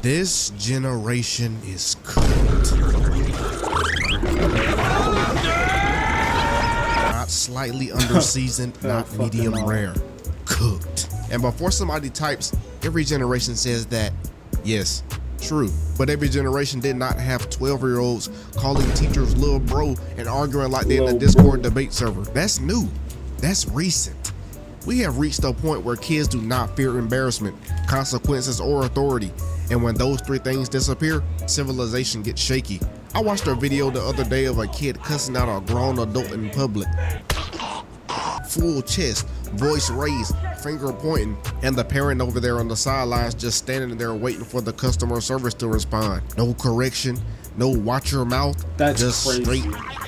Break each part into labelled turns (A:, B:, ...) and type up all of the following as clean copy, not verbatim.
A: This generation is cooked. Not slightly under-seasoned, not medium rare. Cooked. And before somebody types, every generation says that, yes, true. But every generation did not have 12-year-olds calling teachers little bro and arguing like they're in a Discord debate server. That's new. That's recent. We have reached a point where kids do not fear embarrassment, consequences, or authority. And when those three things disappear, civilization gets shaky. I watched a video the other day of a kid cussing out a grown adult in public. Full chest, voice raised, finger pointing, and the parent over there on the sidelines just standing there waiting for the customer service to respond. No correction, no watch your mouth,
B: That's
A: just
B: crazy.
A: Straight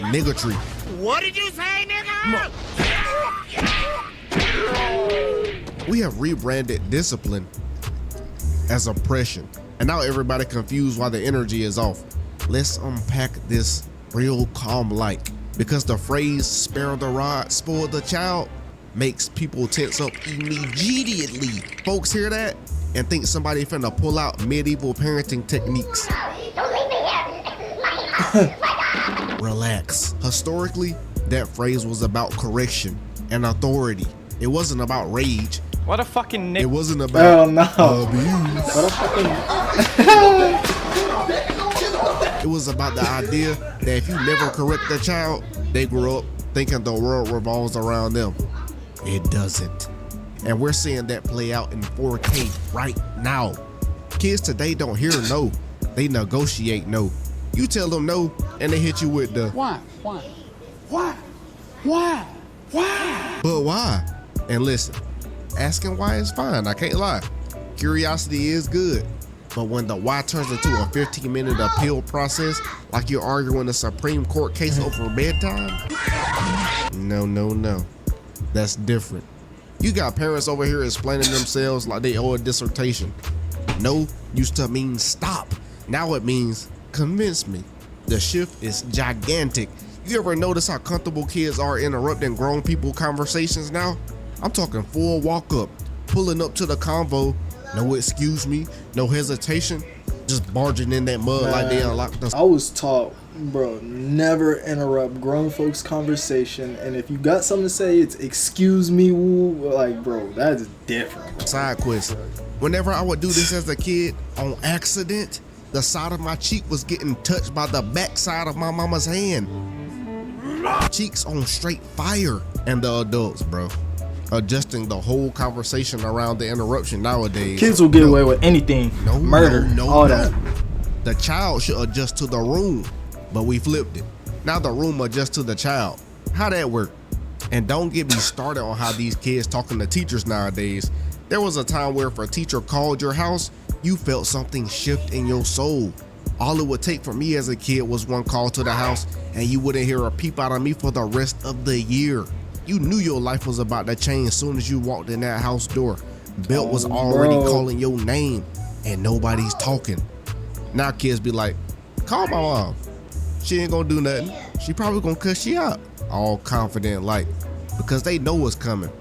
A: niggatry.
C: What did you say, nigga?
A: We have rebranded discipline as oppression, and now everybody confused why the energy is off. Let's unpack this real calm-like, because the phrase spare the rod, spoil the child makes people tense up immediately. Folks hear that and think somebody finna pull out medieval parenting techniques.
D: Don't leave me here.
A: Relax. Historically, that phrase was about correction and authority. It wasn't about rage.
E: What a fucking
A: It
E: nigga.
A: wasn't about
B: Oh no.
A: abuse.
B: What a fucking
A: It was about the idea that if you never correct a child, they grow up thinking the world revolves around them. It doesn't. And we're seeing that play out in 4K right now. Kids today don't hear no, they negotiate no. You tell them no, and they hit you with the
C: Why?
A: but why? And listen, asking why is fine, I can't lie. Curiosity is good. But when the why turns into a 15-minute appeal process, like you're arguing a Supreme Court case over bedtime, no. That's different. You got parents over here explaining themselves like they owe a dissertation. No used to mean stop. Now it means convince me. The shift is gigantic. You ever notice how comfortable kids are interrupting grown people conversations now? I'm talking full walk up, pulling up to the convo, no excuse me, no hesitation, just barging in that mud like they unlocked the.
B: I was taught, bro, never interrupt grown folks' conversation, and if you got something to say, it's excuse me, woo. Like, bro, that's different, bro.
A: Side quest. Whenever I would do this as a kid, on accident, the side of my cheek was getting touched by the back side of my mama's hand. Cheeks on straight fire. And the adults, bro, adjusting the whole conversation around the interruption nowadays.
B: Kids will get away with anything. Murder, all that.
A: The child should adjust to the room, but we flipped it. Now the room adjusts to the child. How that work? And don't get me started on how these kids talking to teachers nowadays. There was a time where if a teacher called your house, you felt something shift in your soul. All it would take for me as a kid was one call to the house, and you wouldn't hear a peep out of me for the rest of the year. You knew your life was about to change as soon as you walked in that house door. Belt was already calling your name, and nobody's talking. Now kids be like, call my mom. She ain't gonna do nothing. She probably gonna cuss you out. All confident like, because they know what's coming.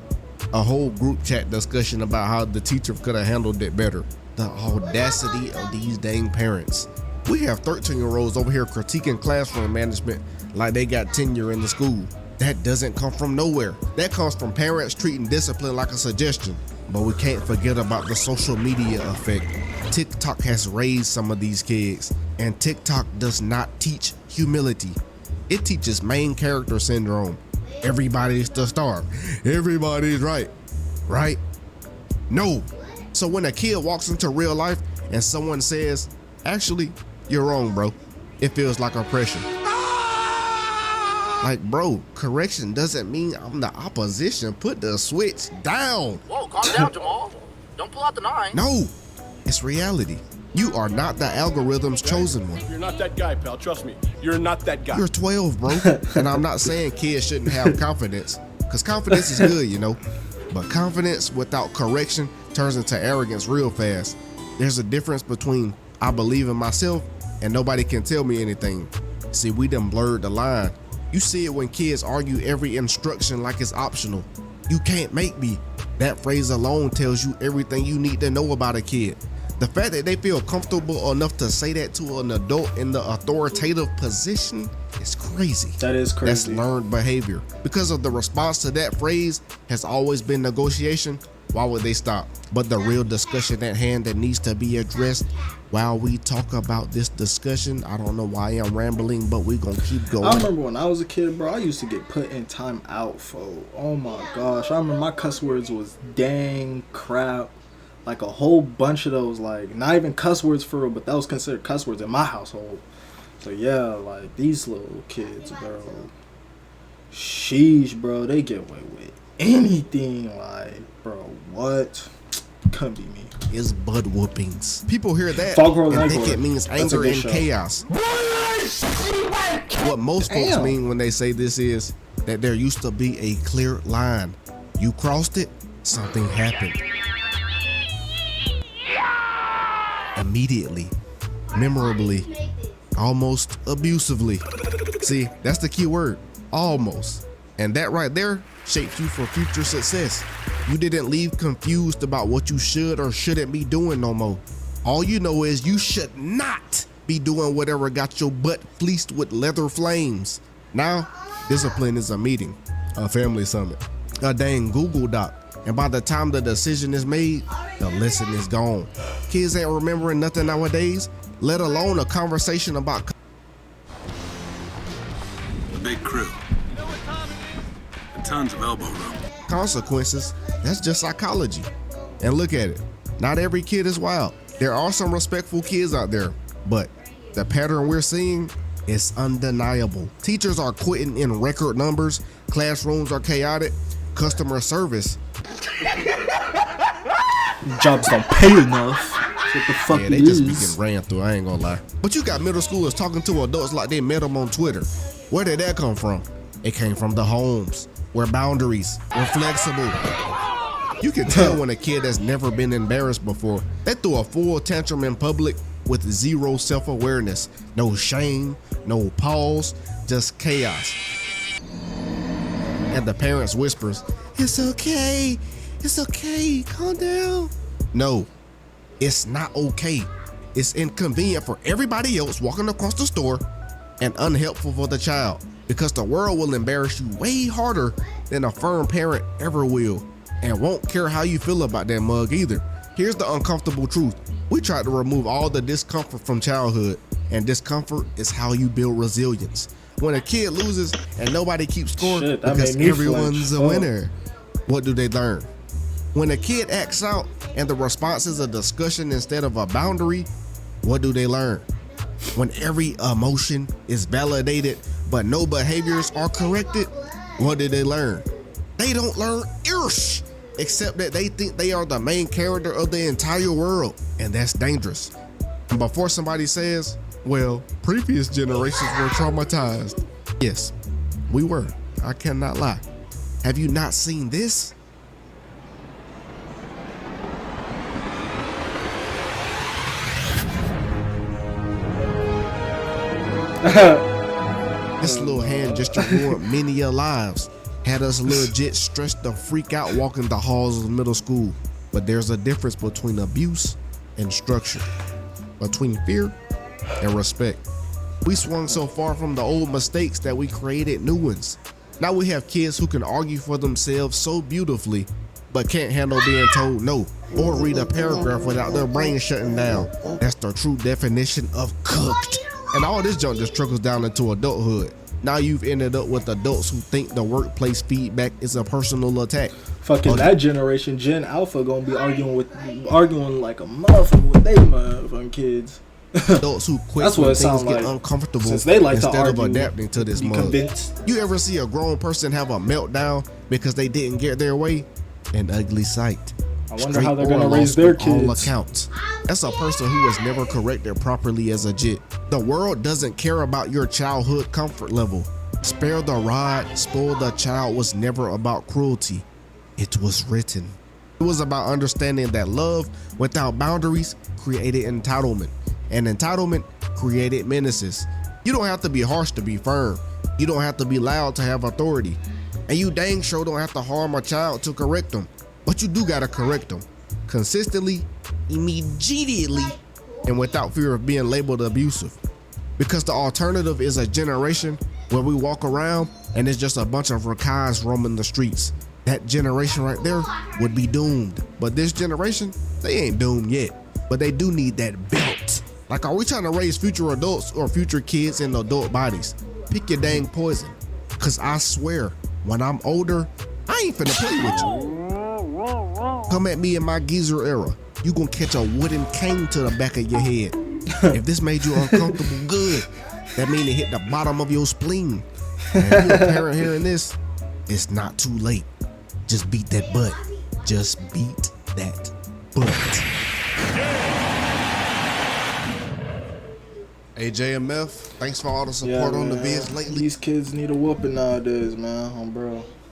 A: A whole group chat discussion about how the teacher could have handled it better. The audacity of these dang parents. We have 13-year-olds over here critiquing classroom management like they got tenure in the school. That doesn't come from nowhere. That comes from parents treating discipline like a suggestion. But we can't forget about the social media effect. TikTok has raised some of these kids, and TikTok does not teach humility. It teaches main character syndrome. Everybody's the star. Everybody's right. Right? No. So when a kid walks into real life and someone says, actually, you're wrong, bro, it feels like oppression. Like, bro, correction doesn't mean I'm the opposition. Put the switch down.
F: Whoa, calm down, Jamal. Don't pull out the 9.
A: No, it's reality. You are not the algorithm's chosen one.
G: You're not that guy, pal. Trust me. You're not that guy.
A: You're 12, bro. And I'm not saying kids shouldn't have confidence, because confidence is good, you know. But confidence without correction turns into arrogance real fast. There's a difference between I believe in myself and nobody can tell me anything. See, we done blurred the line. You see it when kids argue every instruction like it's optional. You can't make me. That phrase alone tells you everything you need to know about a kid. The fact that they feel comfortable enough to say that to an adult in the authoritative position is crazy.
B: That is crazy.
A: That's learned behavior. Because of the response to that phrase has always been negotiation, why would they stop? But the real discussion at hand that needs to be addressed while we talk about this discussion, I don't know why I'm rambling, but we gonna keep going.
B: I remember when I was a kid, bro, I used to get put in time out for, oh my gosh. I remember my cuss words was dang, crap, like a whole bunch of those, like not even cuss words for real, but that was considered cuss words in my household. So yeah, like these little kids, bro, sheesh, bro, they get away with anything. Like, bro, what? Couldn't be me.
A: Is butt whoopings. People hear that
B: Foghorn
A: and think
B: Leghorn.
A: it means
B: That's a
A: anger
B: good
A: and
B: show.
A: chaos. What most folks
B: Damn.
A: mean when they say this is that there used to be a clear line. You crossed it, something happened. Immediately, memorably, almost abusively. See, that's the key word, almost. And that right there shapes you for future success. You didn't leave confused about what you should or shouldn't be doing no more. All you know is you should not be doing whatever got your butt fleeced with leather flames. Now, discipline is a meeting, a family summit, a dang Google Doc. And by the time the decision is made, the lesson is gone. Kids ain't remembering nothing nowadays, let alone a conversation about
E: Big crew. And tons of elbow room.
A: consequences. That's just psychology. And look at it. Not every kid is wild. There are some respectful kids out there, but the pattern we're seeing is undeniable. Teachers are quitting in record numbers. Classrooms are chaotic. Customer service.
B: Jobs don't pay enough. What the fuck
A: Yeah,
B: it
A: they just be
B: is.
A: getting ran through, I ain't gonna lie. But you got middle schoolers talking to adults like they met them on Twitter. Where did that come from? It came from the homes, where boundaries were flexible. You can tell when a kid has never been embarrassed before. They threw a full tantrum in public with zero self-awareness. No shame, no pause, just chaos. And the parents whispers, it's okay, calm down. No, it's not okay. It's inconvenient for everybody else walking across the store and unhelpful for the child, because the world will embarrass you way harder than a firm parent ever will, and won't care how you feel about that mug either. Here's the uncomfortable truth. We tried to remove all the discomfort from childhood, and discomfort is how you build resilience. When a kid loses and nobody keeps score
B: Shit, that
A: because
B: made me
A: everyone's
B: flinch.
A: a
B: Oh.
A: winner, what do they learn? When a kid acts out and the response is a discussion instead of a boundary, what do they learn? When every emotion is validated but no behaviors are corrected, what do they learn? They don't learn irsh, except that they think they are the main character of the entire world, and that's dangerous. And before somebody says, well, previous generations were traumatized. Yes, we were. I cannot lie. Have you not seen this? This little hand gesture ruined many a lives. Had us legit stressed the freak out walking the halls of middle school. But there's a difference between abuse and structure, between fear and respect. We swung so far from the old mistakes that we created new ones. Now we have kids who can argue for themselves so beautifully, but can't handle being told no, or read a paragraph without their brain shutting down. That's the true definition of cooked. And all this junk just trickles down into adulthood. Now you've ended up with adults who think the workplace feedback is a personal attack.
B: Fucking that generation, Gen Alpha, gonna be arguing like a motherfucker with they motherfucking kids.
A: Adults who quit
B: That's what
A: when
B: it
A: things
B: sounds
A: get
B: like.
A: uncomfortable
B: Since they like to
A: instead of
B: argue,
A: adapting to this
B: be
A: mug.
B: convinced.
A: You ever see a grown person have a meltdown because they didn't get their way? An ugly sight.
B: I wonder
A: Straight
B: how they're
A: or
B: gonna raise
A: lost
B: their
A: on all
B: kids.
A: accounts. That's a person who was never corrected properly as a jit. The world doesn't care about your childhood comfort level. Spare the rod, spoil the child was never about cruelty. It was written. It was about understanding that love without boundaries created entitlement, and entitlement created menaces. You don't have to be harsh to be firm. You don't have to be loud to have authority. And you dang sure don't have to harm a child to correct them. But you do gotta correct them consistently immediately and without fear of being labeled abusive. Because the alternative is a generation where we walk around and it's just a bunch of rakais roaming the streets. That generation right there would be doomed. But this generation, they ain't doomed yet. But they do need that belt. Like, are we trying to raise future adults or future kids in adult bodies? Pick your dang poison. Cause I swear, when I'm older, I ain't finna play with you. Come at me in my geezer era, you gonna catch a wooden cane to the back of your head. If this made you uncomfortable, good. That mean it hit the bottom of your spleen. And if you're a parent hearing this, it's not too late. Just beat that butt. Just beat that butt. Hey JMF, thanks for all the support on the vids lately.
B: These kids need a whooping nowadays, man. Bro.